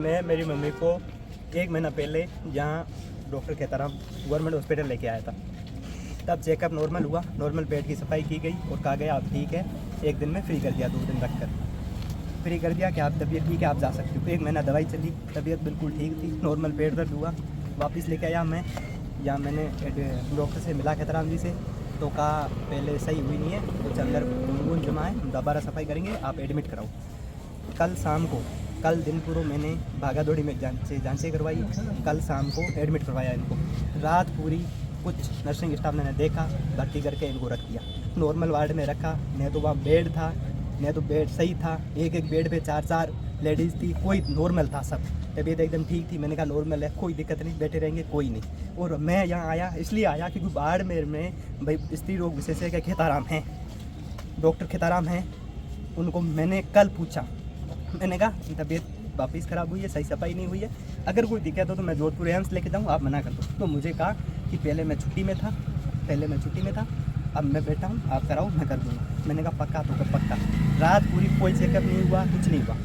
मैं मेरी मम्मी को 1 महीना पहले यहाँ डॉक्टर खेताराम गवर्नमेंट हॉस्पिटल लेके आया था। तब चेकअप नॉर्मल हुआ, नॉर्मल पेट की सफाई की गई और कहा गया आप ठीक है, 1 दिन में फ्री कर दिया, 2 दिन रख कर फ्री कर दिया कि आप तबीयत ठीक है, आप जा सकते हो। 1 महीना दवाई चली, तबीयत बिल्कुल ठीक थी, नॉर्मल पेट दर्द हुआ। वापस लेके आया मैं, यहाँ मैंने डॉक्टर से मिला खेताराम जी से, तो कहा पहले सही हुई नहीं है, कुछ अंदर खून जमा है, दोबारा सफाई करेंगे, आप एडमिट कराओ। कल शाम को, कल दिन पूरा मैंने भागा दौड़ी में जांचें करवाई, कल शाम को एडमिट करवाया इनको। रात पूरी कुछ नर्सिंग स्टाफ ने देखा, भर्ती करके इनको रख दिया, नॉर्मल वार्ड में रखा। नहीं तो वहाँ बेड था, नहीं तो बेड सही था, एक बेड पे 4 लेडीज़ थी, कोई नॉर्मल था, सब तबीयत एकदम ठीक थी। मैंने कहा नॉर्मल है, कोई दिक्कत नहीं, बैठे रहेंगे, कोई नहीं। और मैं यहाँ आया इसलिए आया क्योंकि बाड़मेर में भाई स्त्री रोग विशेषज्ञ खेताराम हैं, डॉक्टर खेताराम हैं। उनको मैंने कल पूछा, मैंने कहा तबीयत वापस ख़राब हुई है, सही सफाई नहीं हुई है, अगर कोई दिक्कत हो तो मैं जोधपुर एम्स लेके जाऊँ, आप मना कर दो। तो मुझे कहा कि पहले मैं छुट्टी में था, अब मैं बैठा हूँ, आप कराओ, मैं कर दूँगा। मैंने कहा पक्का, तो पक्का। रात पूरी कोई चेकअप नहीं हुआ, कुछ नहीं हुआ।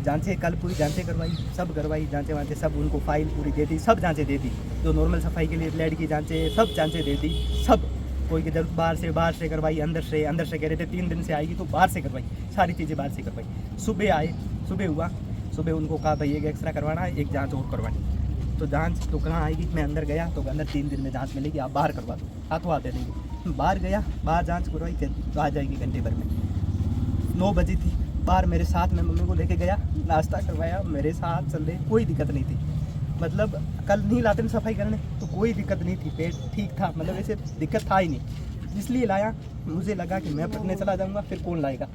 जांचें कल पूरी जांचें करवाई, सब करवाई, जांचें वांचें सब, उनको फाइल पूरी दे दी, सब जांचें दे दी, जो नॉर्मल सफाई के लिए ब्लड की जांचें, सब जांचें दे दी, सब। कोई की जब बाहर से करवाई, अंदर से कह रहे थे 3 दिन से आएगी, तो बाहर से करवाई, सारी चीज़ें बाहर से करवाई। सुबह आए, सुबह उनको कहा भाई एक एक्सरा करवाना है, एक जांच और करवानी। तो जांच तो कहाँ आएगी, मैं अंदर गया तो अंदर 3 दिन में जांच मिलेगी, आप बाहर करवा दो, हाथों हाथ दे देंगे। बाहर गया, बाहर जांच करवाई, तो आ जाएगी घंटे भर में। 9 बजी थी, बाहर मेरे साथ में मम्मी को लेके गया, नाश्ता करवाया, मेरे साथ चल रहे, कोई दिक्कत नहीं थी। मतलब कल नहीं लाते सफाई करने तो कोई दिक्कत नहीं थी, पेट ठीक था, मतलब ऐसे दिक्कत था ही नहीं, इसलिए लाया। मुझे लगा कि मैं पढ़ने चला जाऊँगा, फिर कौन लाएगा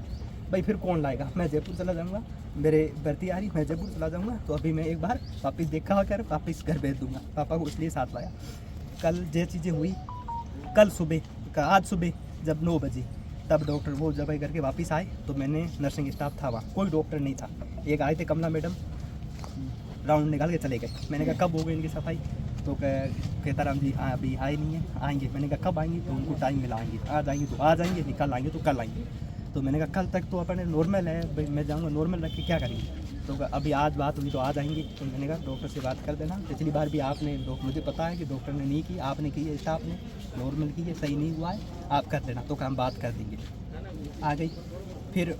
भाई, फिर कौन लाएगा, मैं जयपुर चला जाऊँगा, मेरे भर्ती आ रही, मैं जयपुर चला जाऊँगा, तो अभी मैं एक बार वापस देखा कर वापस घर भेज दूँगा। पापा को इसलिए साथ लाया। कल जो चीज़ें हुई, कल सुबह, आज सुबह जब 9 बजे, तब डॉक्टर वो जब करके वापस आए, तो मैंने नर्सिंग स्टाफ था वहाँ, कोई डॉक्टर नहीं था। एक आए थे कमला मैडम, राउंड निकाल के चले गए। मैंने कहा कब हो गई इनकी सफाई, तो खेताराम जी अभी आए नहीं है, आएंगे। मैंने कहा कब आएंगे, तो उनको टाइम मिला, आएंगे, आज आएंगे तो आज आएंगे, निकल आएंगे तो कल आएंगे। तो मैंने कहा कल तक तो अपने नॉर्मल है भाई, मैं जाऊँगा नॉर्मल रख के क्या करेंगे। तो अभी आज बात हुई तो आज आएंगे। तो मैंने कहा डॉक्टर से बात कर देना, पिछली बार भी आपने, मुझे पता है कि डॉक्टर ने नहीं की, आपने की है, स्टाफ ने नॉर्मल की है, सही नहीं हुआ है, आप कर देना, तो काम बात कर देंगे। आ गई, फिर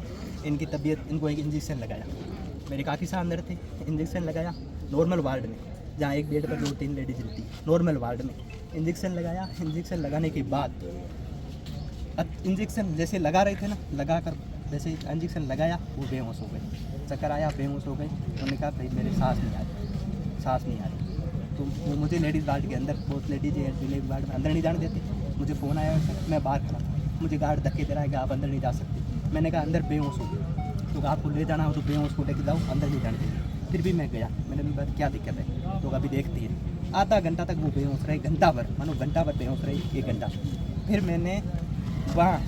इनकी तबीयत, इनको एक इंजेक्शन लगाया, मेरे काफ़ी साल अंदर थे, इंजेक्शन लगाया नॉर्मल वार्ड में, जहाँ एक बेड पर 2-3 लेडीज रहती, नॉर्मल वार्ड में इंजेक्शन लगाया। इंजेक्शन लगाने के बाद इंजेक्शन जैसे लगा रहे थे ना, लगा कर जैसे इंजेक्शन लगाया, वो बेहोश हो गए, चक्कर आया, बेहोश हो गए। उन्होंने कहा भाई मेरे सांस नहीं आ रही। तो वो मुझे लेडीज़ वार्ड के अंदर, बहुत लेडीज है डिलीवरी वार्ड में, अंदर नहीं जाने देती। मुझे फ़ोन आया, मैं बाहर खड़ा था, मुझे गार्ड धक्के दे रहा है कि आप अंदर नहीं जा सकते। मैंने कहा अंदर बेहोश हो गए, तो आपको ले जाना हो तो बेहोश को लेके जाओ, अंदर नहीं जाने देते। फिर भी मैं गया, मैंने बात क्या दिक्कत है, तो अभी देखती है। आधा घंटा तक वो बेहोश रहे, घंटा भर, मानो घंटा भर बेहोश रहे, 1 घंटा। फिर मैंने वहाँ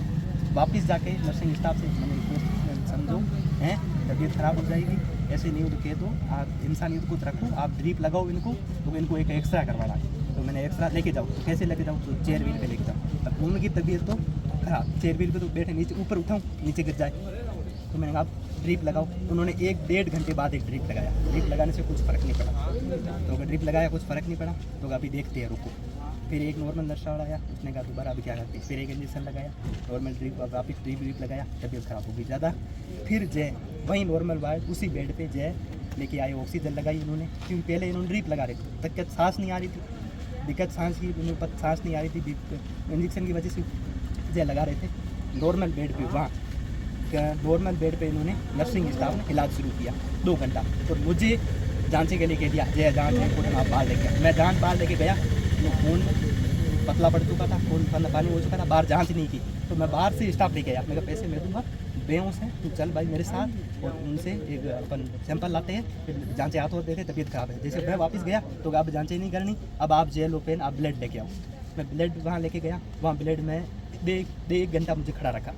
वापस जाके नर्सिंग स्टाफ से मैंने समझो हैं, तबीयत ख़राब हो जाएगी, ऐसे नहीं हो तो कह दो, आप इंसानियत को रखो, आप ड्रिप लगाओ इनको, तो इनको एक एक्सरा करवाना है। तो मैंने एक्सरा लेके जाऊँ, तो कैसे लेके जाऊँ, तो चेयर व्हील पे लेके जाऊँ। अब उनकी तबीयत तो ख़राब, चेयर व्हील पे तो बैठे, नीचे ऊपर उठाऊँ नीचे गिर जाए। तो मैंने कहा आप ड्रिप लगाओ। उन्होंने 1-1.5 घंटे बाद एक ड्रिप लगाया, ड्रिप लगाने से कुछ फ़र्क नहीं पड़ा। तो अगर ड्रिप लगाया कुछ फ़र्क नहीं पड़ा, तो अभी देखते हैं, रुको। फिर एक नॉर्मल नर्स आया, उसने कहा दोबारा अभी क्या करते हैं, फिर एक इंजेक्शन लगाया, नॉर्मल ड्रिप, वापस ड्रिप लगाया, तबीयत ख़राब हो गई ज़्यादा। फिर जय वहीं नॉर्मल वार्ड, उसी बेड पे जय लेके आए, ऑक्सीजन लगाई उन्होंने, क्योंकि पहले इन्होंने ड्रिप लगा रहे थे, दिक्कत सांस नहीं आ रही थी, दिक्कत सांस की, उन्हें सांस नहीं आ रही थी, इंजेक्शन की वजह से जय लगा रहे थे। नॉर्मल बेड पे, वहाँ नॉर्मल बेड पे इन्होंने नर्सिंग स्टाफ ने इलाज शुरू किया 2 घंटा। तो मुझे जांचे के लिए कह दिया, जय जांच है, खून आप बाहर लेके आए। मैं जांच बाहर लेके गया, तो खून पतला पड़ चुका था, खून पानी हो चुका था, बाहर जांच नहीं की। तो मैं बाहर से स्टाफ लेके आया, मैं पैसे मैं दूँगा, बेहोश है, तू चल भाई मेरे साथ, और उनसे एक अपन सैंपल लाते हैं, फिर जांचें हाथ देते, तबीयत ख़राब है। जैसे मैं वापस गया, तो अब जांचें नहीं करनी, अब आप जेल ओ पेन, आप ब्लड लेके आओ। मैं ब्लड वहाँ लेके गया, वहाँ ब्लड में 1 घंटा मुझे खड़ा रखा,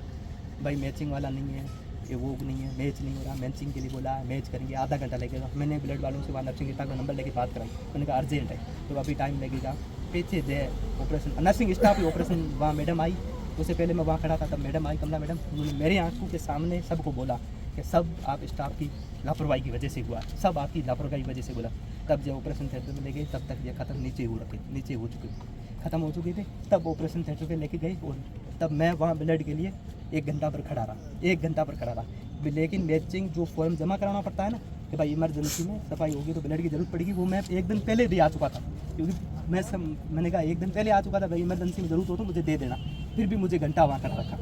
भाई मैचिंग वाला नहीं है, ये वो नहीं है, मैच नहीं हो रहा, मैचिंग के लिए बोला, मैच करेंगे, आधा घंटा लगेगा। मैंने ब्लड वालों से वहाँ नर्सिंग स्टाफ का नंबर लेके बात कराई, मैंने कहा अर्जेंट है, तो अभी टाइम लगेगा। पीछे जय ऑपरेशन, नर्सिंग स्टाफ ही ऑपरेशन, वहाँ मैडम आई, उससे पहले मैं वहाँ खड़ा था, तब मैडम आई, कमला मैडम, उन्होंने मेरी आंखों के सामने सबको बोला कि सब आप स्टाफ की लापरवाही की वजह से हुआ, सब आपकी लापरवाही की वजह से बोला। तब जब ऑपरेशन थिएटर में ले गए तब तक ये ख़त्म नीचे हो चुके ख़त्म हो चुके थे। तब ऑपरेशन थिएटर पे लेके गए और तब मैं वहाँ ब्लड के लिए 1 घंटा पर खड़ा रहा, 1 घंटा पर खड़ा रहा। लेकिन मैचिंग जो फॉर्म जमा कराना पड़ता है ना कि भाई इमरजेंसी में सफाई होगी तो ब्लड की ज़रूरत पड़ेगी, वो मैं 1 दिन पहले भी आ चुका था, क्योंकि मैंने कहा 1 दिन पहले आ चुका था, भाई इमरजेंसी में ज़रूरत हो तो मुझे दे देना। फिर भी मुझे घंटा वहाँ कर रखा।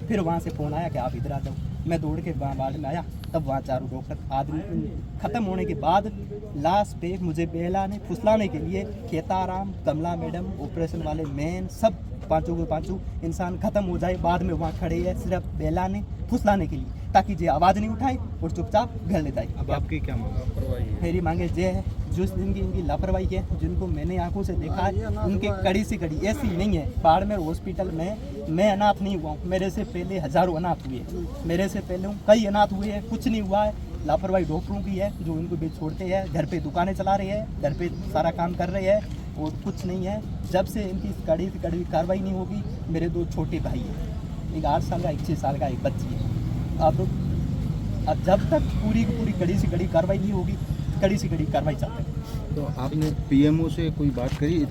फिर वहाँ से फ़ोन आया कि आप इधर आ जाओ। मैं दौड़ के वहाँ वार्ड में आया, तब वहाँ चारों डॉक्टर आदमी ख़त्म होने के बाद लास्ट पे मुझे बहलाने फुसलाने के लिए खेताराम, कमला मैडम, ऑपरेशन वाले मैन, सब पाँचों के पाँचों इंसान ख़त्म हो जाए, बाद में वहाँ खड़े हैं सिर्फ बहलाने फुसलाने के लिए, ताकि जे आवाज़ नहीं उठाए और चुपचाप घर ले जाए। अब आपकी क्या मांग? मेरी मांगे जे है जिस दिन की इनकी लापरवाही है, जिनको मैंने आंखों से देखा है, उनकी कड़ी से कड़ी ऐसी नहीं है। बाड़मेर हॉस्पिटल में मैं अनाथ नहीं हुआ हूँ, मेरे से पहले हज़ारों अनाथ हुए हैं, मेरे से पहले कई अनाथ हुए हैं, कुछ नहीं हुआ है। लापरवाही डॉक्टरों की है जो इनको भी छोड़ते हैं, घर पे दुकानें चला रहे हैं, घर पे सारा काम कर रहे हैं और कुछ नहीं है। जब से इनकी कड़ी से कड़ी कार्रवाई नहीं होगी, मेरे 2 छोटे भाई हैं, एक 8 साल का, एक 6 साल का, एक बच्ची है। अब जब तक पूरी की पूरी कड़ी से कड़ी कार्रवाई नहीं होगी, कड़ी से कड़ी कार्रवाई चाहते हैं। तो आपने पीएमओ से कोई बात करी?